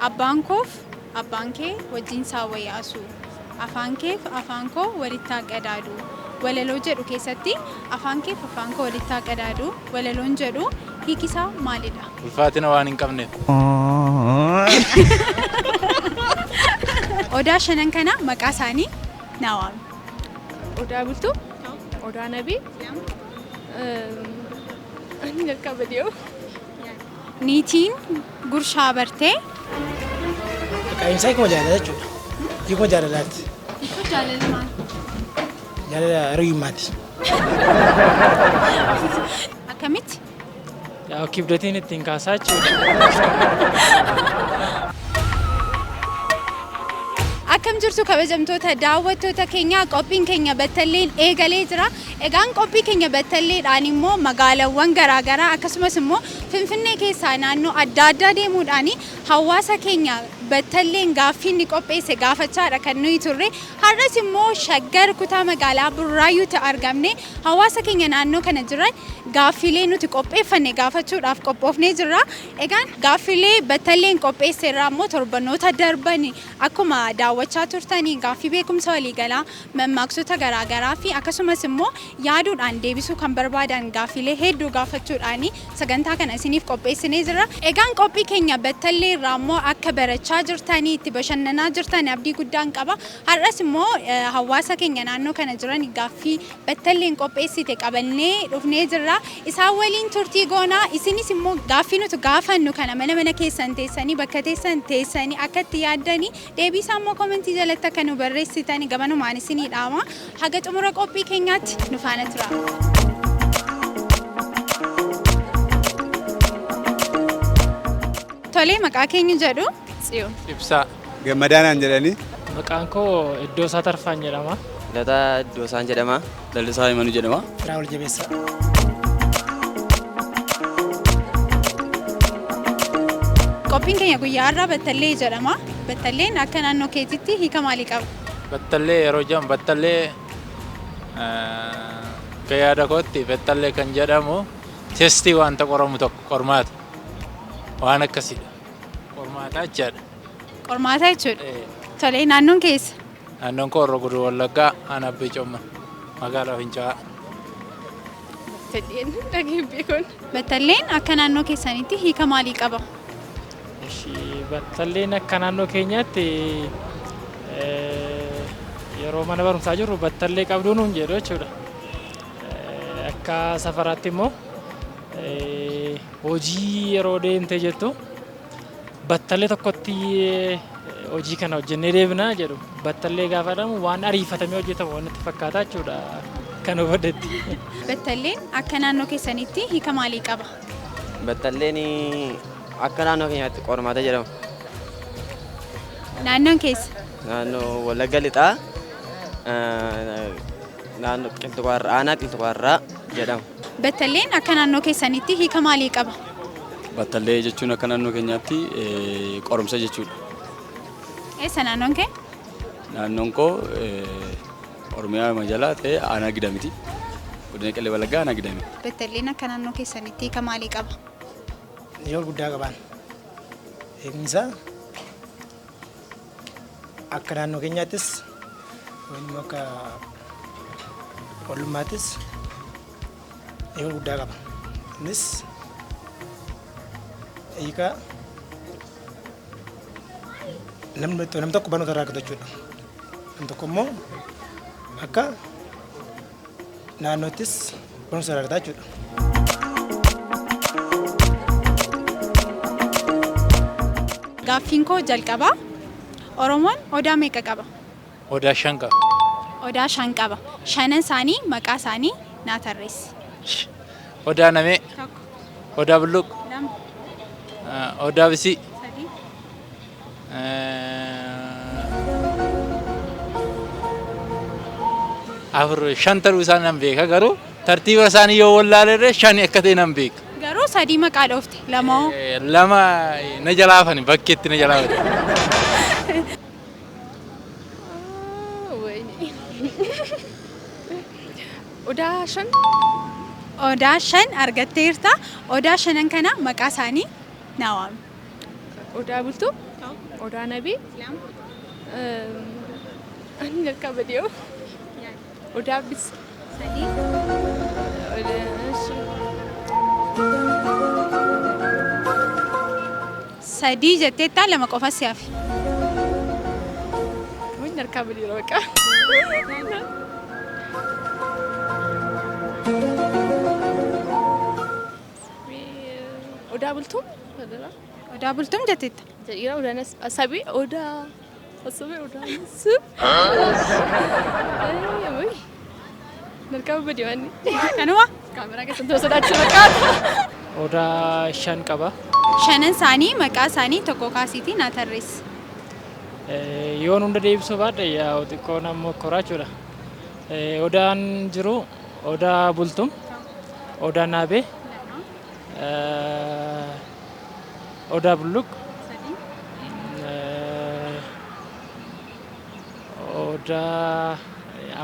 Abbaan koof abbaan kee wajjin saawwa yaasu. Afaan keef afaan koo walitti qadaadu. Walaloo jedhu keessatti afaan keef afaan koo walitti qadaadu. Walaloon jedhu hiikisaa maalidha? Ulfaatina waan hin qabneef. Odaa shanan kana maqaa isaanii naa waami. Odaa bultuu? Odaa nabii? Ani jalqaba dhiyoo. Niitiin gurshaa bartee. Qabeenya kuma jaalala jechuudha. Hiikuma jaalalaati. Hiikuma jaalala maal? Jaalala hiriyummaati. Akkamitti? Yaa kibdatiin ittiin kaasaa jechuudha. Akkam jirtu kabajamtoota daawwattoota keenya qophiin keenya battalleen eegalee jira. Egaan qophii keenya battalleedhaan immoo magaalaawwan garaagaraa akkasumas immoo Finfinnee keessaa naannoo adda addaa deemuudhaan hawaasa keenya battalleen gaaffii inni qopheesse gaafachaadha kan nuyi turre. Har'as immoo Shaggar kutaa magaalaa Burraayyuutti argamne hawaasa keenya naannoo kana jiran gaaffiilee nuti qopheeffanne gaafachuudhaaf qophoofnee jirra. Egaan gaaffiilee battalleen qopheesse irraa immoo torbanoota darban akkuma daawwachaa turtanii gaaffii beekumsa waliigalaa mammaaksota garaagaraa fi akkasumas immoo yaaduudhaan deebisuu kan barbaadan gaaffiilee hedduu gaafachuudhaan sagantaa kana isiniif qopheessinee jirra. Egaan qophii keenya battallee irraa immoo akka barachaa jirtanii itti bashannanaa jirtan abdii guddaan qaba. Har'as immoo hawaasa keenya naannoo kana jiran gaaffii battalleen qopheessite qabannee dhufnee jirra. Isaan waliin turtii goonaa isinis immoo gaaffii nuti gaafannu kana mana keessan teessanii bakka teessan teessanii akka itti yaaddanii deebii isaa immoo komentii jalatti akka nu barreessitanii gabanumaan isinii dhaama. Haga xumura qophii keenyaatti nu faana tura. Tolee maqaa keenya jedhu Tsiyoon. Ibsaa. Gammadaan jedhanii. Maqaan koo Iddoo Isaa Tarfaan jedhama. Lataa Iddoo Isaan jedhama. Lallisaa Himanuu jedhama. Firaa'ol Jabeessaa. Qophiin keenya guyyaa har'aa battallee jedhama. Battalleen akka naannoo keetitti hiika maalii qaba? Battallee yeroo jedhamu battallee akka yaada kootti battallee kan jedhamu testii wanta qoramu tokko qormaata. Waan akkasiidha. Qormaataa jechaadha. Qormaataa jechuudha. Tolee naannoon keessa? Naannoon koo Horroo Guduruu Wallaggaa Aanaa Abbee Coomman magaalaa Fincaa'aa. Fedhiin dhageen beekon. Battalleen akka naannoo keessanitti hiika maalii qaba? Battalleen akka naannoo keenyaatti yeroo mana barumsaa jirru battallee qabduu nuun jedhu jechuudha. Akka safaraatti immoo hojii yeroo deemtee jettu battallee tokkotti hojii kana hojjennee deebinaa jedhu battallee gaafa jedhamu waan ariifatamee hojjetamu waan itti fakkaata jechuudha kan hubadetti. Battalleen akka naannoo keessanitti hiika maalii qaba? Battalleen akka naannoo keenyaatti qormaata jedhama. Naannoon keessa? Naannoo Wallagga Lixaa naannoo Qilxuqaarraa Aanaa Qilxuqaarraa jedhama. Battalleen akka naannoo keessanitti hiika maalii qaba? Battallee jechuun akka naannoo keenyaatti qorumsa jechuudha. Eessa naannoon kee? Naannoon koo Oromiyaa Majalaa ta'e Aanaa Gidamiti. Godina Qellee Wallaggaa Aanaa Gidami. Battalleen akka naannoo keessanitti hiika maalii qaba? Yoo guddaa qaban. Hiikni isaa akka naannoo keenyaattis yookiin akka ollummaattis yoo guddaa qaba. Innis hiika namni tokko barnoota irraa argatu jechuudha. Namni tokko immoo akka naannoottis barnoota irraa argata jechuudha. Gaaffiin koo jalqaba. Oromoon odaa meeqa qaba? Odaa 5 qaba. Odaa 5 qaba. Shanan isaanii maqaa isaanii naa tarreessi. Odaa Namee. Tokko. Odaa Bulluq. Lama. Odaa Bisii. Sadii. Afur 5 ta'uu isaan nan beeka garuu tartiiba isaanii yoo wallaalee 5 akka ta'e nan beeka. Garuu sadii maqaa dhoofte. Lamoo. Lama na jalaafani bakkeetti na jalaafani. Odaa 5. Odaa 5 argatteerta. Odaa 5 kana maqaa isaanii naa waami. Odaa bultuu? Odaa nabii. Ani jalqaba deemu. Odaa bis. Sadii jetteettaa lama qofa siyaaf. Ani jalqaba deemu baqa. Odaa bultuun. Odaa bultuun jetteetta. Jedhira odaan asabii odaa. Asabii odaa nasib. Jalqaba deemani. Kanuma Kaameraa keessatti osoo sodaachisa fakkaata. Odaa 5 qaba. shanan isaanii maqaa isaanii tokko kaasiitii naa tarreessi. Yoon hunda deebisuu baadhe yaa xiqqoo nama koraa jechuudha. Odaan jiru odaa bultum, odaa naabee, odaa bulluq, odaa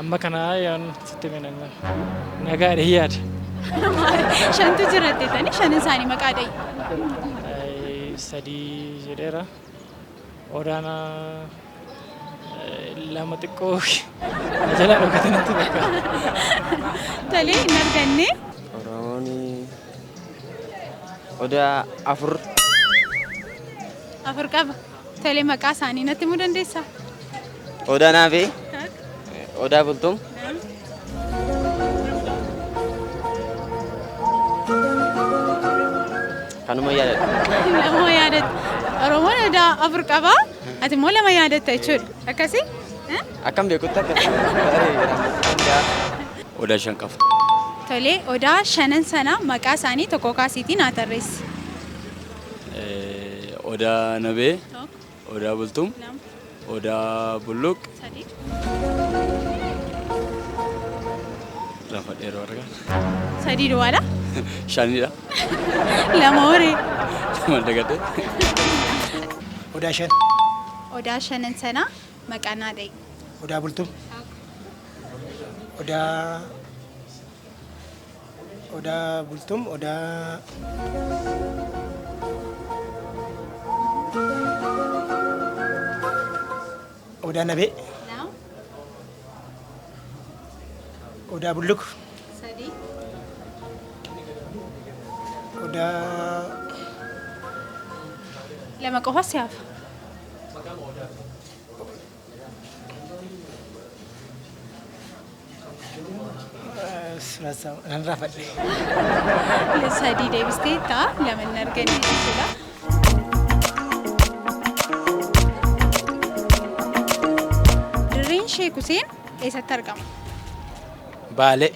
amma kana yoon sitti miidhagna nagaa yaada. Shantu jiraatteetanii shanan isaanii maqaa dhayi. Sadii jedheera. Odaan lama xiqqoo jalaa dhokatanitti bakka. Tolee hin arganne. Oromoon odaa afur. Afur qaba. Tolee maqaa isaanii natti himuu dandeessaa? Odaa naafee. Odaa bultum. Kanuma yaadadha. Lama yaadatta. Oromoon odaa afur qaba. Ati immoo lama yaadatta jechuudha. Akkasii? Akkam beekutti akkasii. Odaa 5 qaba. Tolee odaa shanan sana maqaa isaanii tokko kaasiitii naa tarreessi. Odaa nabee, Tokko, odaa bultum, lama, odaa bulluq, sadii. lafa dheeroo argaa. Sadii duwwaadha. 5dha. Lama horee. Maldagadde. Odaa 5. Odaa shanan sana maqaa naa dhayi. Odaa bultum. Odaa bultum. Odaa nabee. Lama, Odaa bulluq. sadii. Odaa Lama qofa siyaaf. nan raafadhe. Sadii deebisteetta lama hin arganne jechuudha. Dirreen Sheek Huseen eessatti argama? Baalee.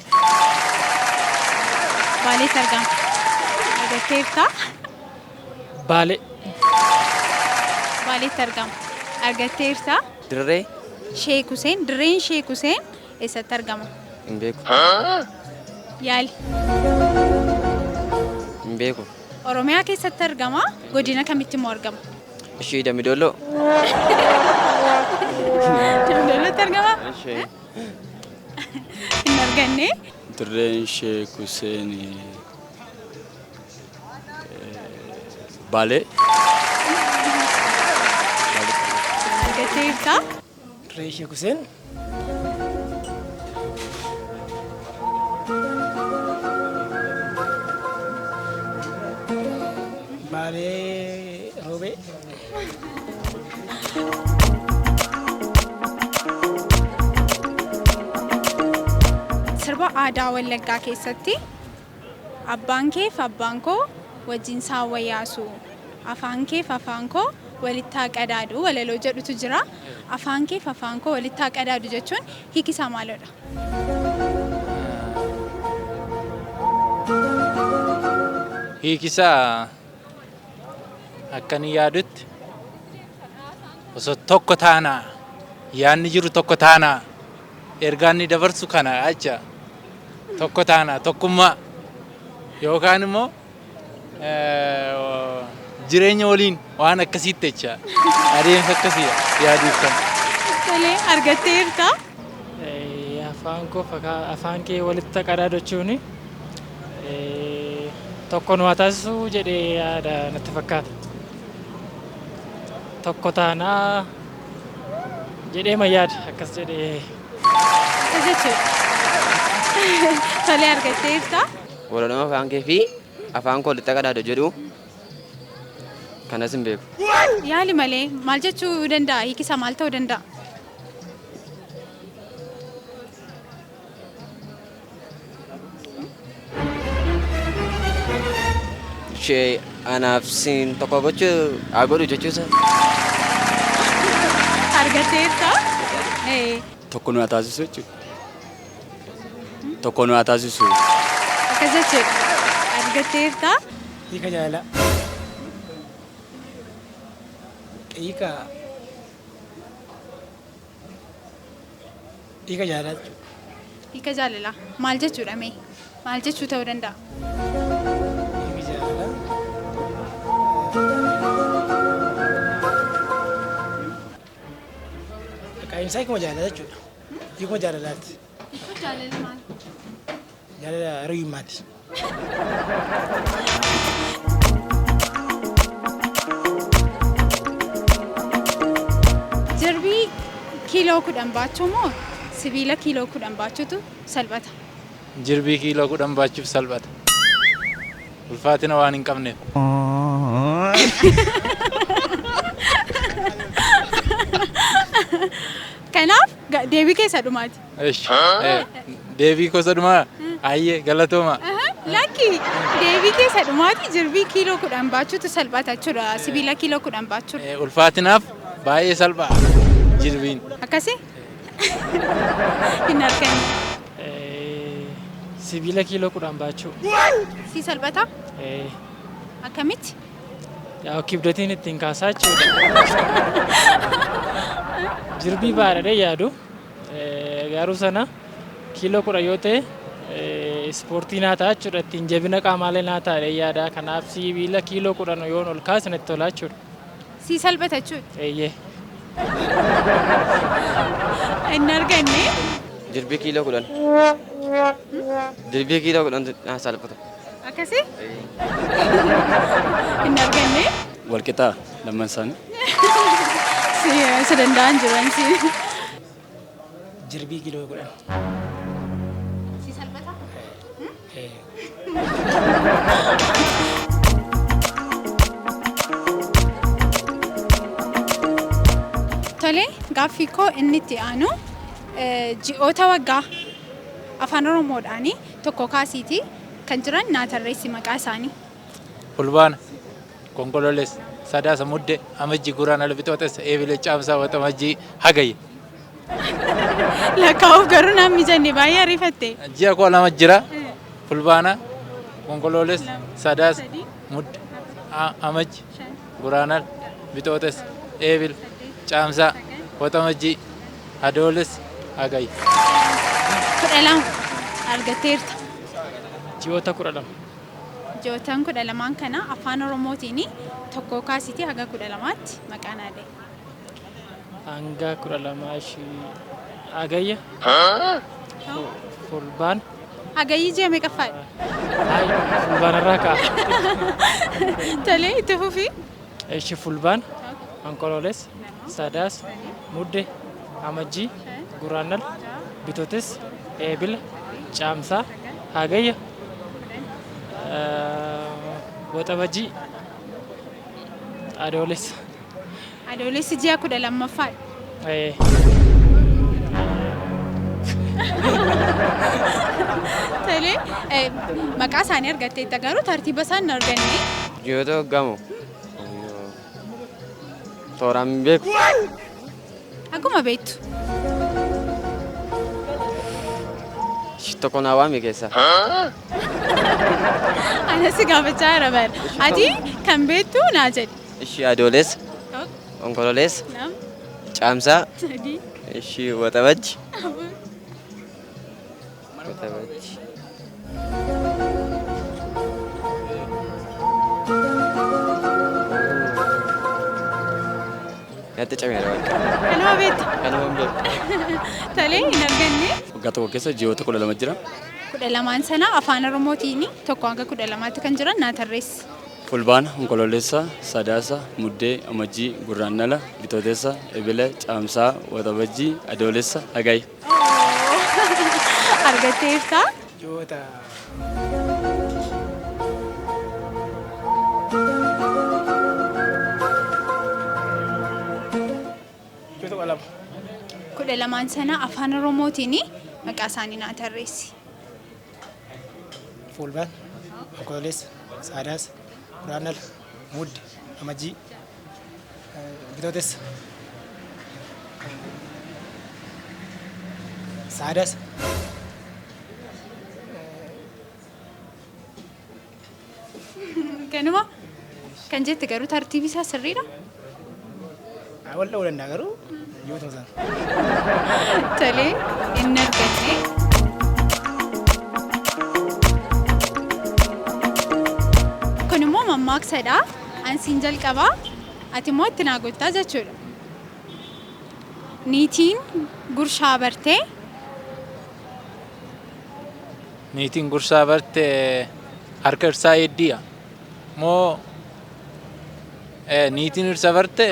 Baaleetti argama. Argatteertaa? Baalee. Baaleetti argama. Argatteertaa? Dirree Sheek Huseen, dirreen Sheek Huseen eessatti argama? hin beeku. Yaali. Hin beeku. Oromiyaa keessatti argama. Godina kamitti immoo argama? Ishii Dambidolloo. Dambidollootti argama? Ishee Hin arganne. Dirreen Sheek Huseen Baalee. Argatteertaa? Dirree Sheek Huseen. Baalee roobee. Sirba aadaa Wallaggaa keessatti abbaan keef abbaan koo wajjin saawwa yaasu afaan keef afaan koo walittaa qadaadu walaloo jedhutu jira. Afaan keef afaan koo walittaa qadaadu jechuun hiikisaa maalidha? Hiikisaa akkani yaadutti osoo tokko taanaa yaanni jiru tokko taanaa ergaan ni dabarsu kana acha tokko taanaa tokkummaa yookaan immoo jireenya waliin waan akkasiitti jecha adeemsa akkasii yaaduuf kan. Tolee argatteerta. Afaan kee walitti qadaadachuun tokko nu taasisu jedhee yaada natti fakkaata. tokko taanaa jedhee mayyaada akkas jedhee. Akkas jechuudha. Tolee argatteerta. Walalooma afaan kee fi afaan koo walitti qadaada jedhu kanas hin beeku. Yaali malee maal jechuu danda'a? Hiikisa maal ta'uu danda'a? Ishee anaaf siin tokko gochuu haa godhu jechuusa. Argatteerta. Tokko nu haa taasisu jechuudha. Tokko nu haa taasisu. Akkas jechuudha. Argatteerta. Hiika jaalala. Hiika jaalala jechuudha. Hiika jaalala. Maal jechuudha mee? Maal jechuu ta'uu danda'a? Hiika jaalala. Qaayinsaa hiikuma jaalala jechuudha. Hiikuma jaalalaati. Jaalala maal? Jaalala hiriyyummaati. Jirbii kiiloo 10 baachuu moo sibiila kiiloo 10 baachuutu salphata? Jirbii kiiloo 10 baachuuf salphata. Ulfaatina waan hin qabneef. Kanaaf deebii keessa dhumaati. Deebii gosa dhumaa ayyee galatooma. Lakki deebii keessa dhumaati jirbii kiiloo 10 baachuutu salphata jechuudha. Sibiila kiiloo 10 baachuudha. Ulfaatinaaf baay'ee salphaa jirbiin. Akkasii? Hin arganne. Sibiila kiiloo 10 baachuu. Si salphata? Akkamitti? Yaa kibdatiin ittiin kaasaa jechuudha. Jirbii baadhadhee yaadu garuu sana kiiloo 10 yoo ta'e ispoortii naa ta'a jechuudha. Ittiin jabina qaamaalee naa ta'a yaada. Kanaaf sibiila kiiloo 10 yoon ol kaase natti tola jechuudha. Si salphata jechuudha. Eeyyee. Hin arganne. Jirbii kiiloo 10. Jirbii kiiloo 10 salphata. Akkasii? Hin arganne. Walqixaa lamman isaanii. Si danda'an jiran si. Jirbii kiiloo 10. Si salphata? Tolee, gaaffii koo inni itti aanu ji'oota waggaa afaan Oromoodhaanii tokko kaasiitii kan jiran naa tarreessi maqaa isaanii. Fulbaana, Konkololeessa, Sadaasa, Muddee, Amajjii, Guraandhala, Bitootessa, Eebilee, Caamsaa, Waxabajjii, Hagayya. Lakkaa'uuf garuu naan mijanne baay'ee ariifatte. Ji'a koo lama jira. Fulbaana, Konkololeessa, Sadaasa, Muddee, Amajjii, Guraandhala, Bitootessa, Eebilee, Caamsaa, Waxabajjii, Adoolessa, Hagayya. 12 argatteerta. Ji'oota 12. Ji'ootaan 12 kana afaan Oromootiin tokko kaasiitii haga 12tti maqaan adee. Hanga 12 Hagayya. Fulbaana. Hagayyi ji'a meeqaffaadha? Fulbaanarraa ka'a. Tolee, itti fufii. Eshi Fulbaana, Konkololeessa, Sadaasa, Muddee, Amajjii, Guraandhala, Bitootessa, Eebila, Caamsaa, Hagayya, Waxabajjii, Adoolessa. Adoolessi ji'a 12ffaadha. Tolee, maqaa isaanii argatteetta garuu tartiiba isaan hin arganne. Ji'oota waggamoo tooraan hin beeku. Akkuma beektu. Tokko naa waami keessa. Ana si gaafachaa jira bara. Ati kan beektu naa jedhi. Ishii Adoolessa, Konkololeessa, Caamsaa, Sadii. ishii Waxabajjii. Waxabajjii. Natti cameera bakka. Kanuma beektu. Kanuma hin beeku. Tolee, hin arganne. Waggaa tokko keessa ji'oota 12 jira. 12 sana afaan Oromootiin tokko hanga 12tti kan jiran naa tarreessi. fulbaana, onkololeessa, sadaasa, muddee, amajjii, gurraandhala, bitootessa, ebile, caamsaa, waxabajjii, adoolessa, hagayya. Argatteerta? Joota joota qalama. Kudha lamaan sana afaan Oromootiin maqaa isaanii naa tarreessi. Fulbaan, onkololeessa, sadaasa, gurraandhala, mudde, amajjii, bitootessa, sadaasa. Kanuma kan jette garuu tartiibii isaa sirriidha. Wal dha'uu danda'a garuu joota sana. Tolee, inni arganne. Kun immoo mammaaksadha. Ansiin jalqabaa. Ati immoo itti naa goottaa jechuudha. Niitiin gurshaa bartee. Niitiin gurshaa bartee harka irsaa eeddiya. Moo niitiin irsa bartee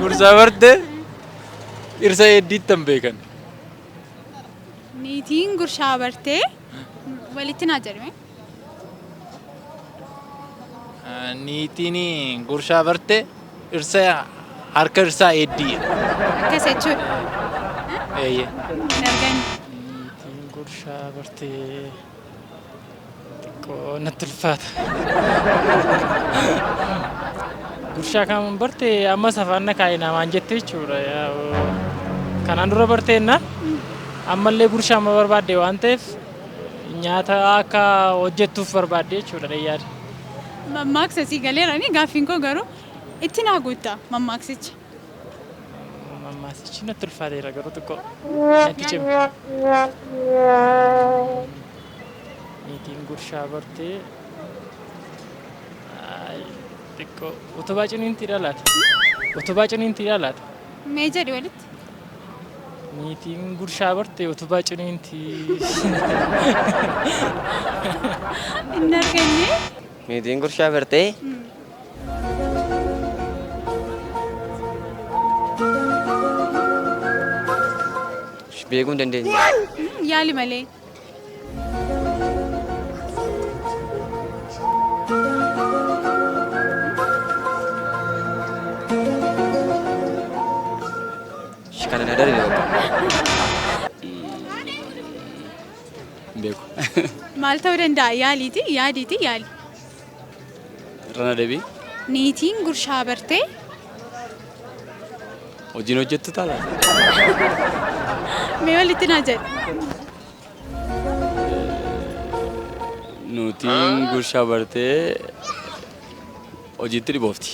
gursaa bartee irsa eeddiittan beekan. Niitiin gurshaa bartee walitti naa jedhame. Niitiin gurshaa bartee irsa harka irsaa eeddiya. Akkas jechuudha. Eeyyee. Hin arganne. Niitiin gurshaa bartee xiqqoo natti ulfaata. Gurshaa kan bartee ammas afaan na kaa'e namaan jette jechuudha. Kanaan dura barteenna ammallee gurshaa amma barbaadde waan ta'eef nyaata akka hojjettuuf barbaadde jechuudha dheeyyaadha. Mammaaksa sii galeerani gaaffiin koo garuu itti naa guuttaa mammaaksicha. Mammaksichi natti ulfaateera garuu xiqqoo natti cime. Niitiin gurshaa bartee xiqqoo utubaa ciniintiidha laata? Utubaa ciniintiidha laata? Mee jedhi walitti. Niitiin gurshaa bartee utubaa ciniintii. Hin arganne. Niitiin gurshaa bartee beekuu hin dandeenye. Yaali malee. Kana na darbe bakka. Beeku. Maal ta'uu danda'a? Yaaliiti, yaadiiti, yaali. Rana deebii Niitiin gurshaa bartee hojiin hojjettu taala. mee walitti naa jedhu. Nutiin gurshaa bartee hojiitti dhiboofti.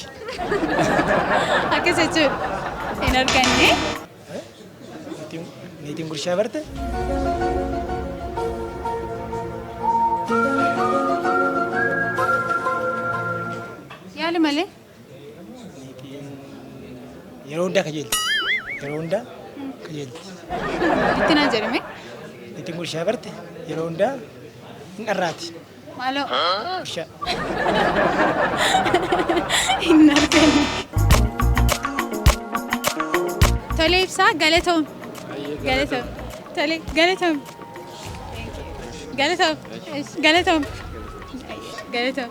Akkas jechuudha. Hin arganne. Niitiin gurshaa barte Yaali malee. yeroo hundaa kajeelti. Yeroo hundaa kajeelti. Walitti naa jedhame. Niitiin gurshaa barte yeroo hundaa hin dharraati. Maaloo. Gurshaa. Hin arganne. Tolee ibsaa galatoom. Galatoom. Tolee galatoom. Galatoom. Galatoom. Galatoom.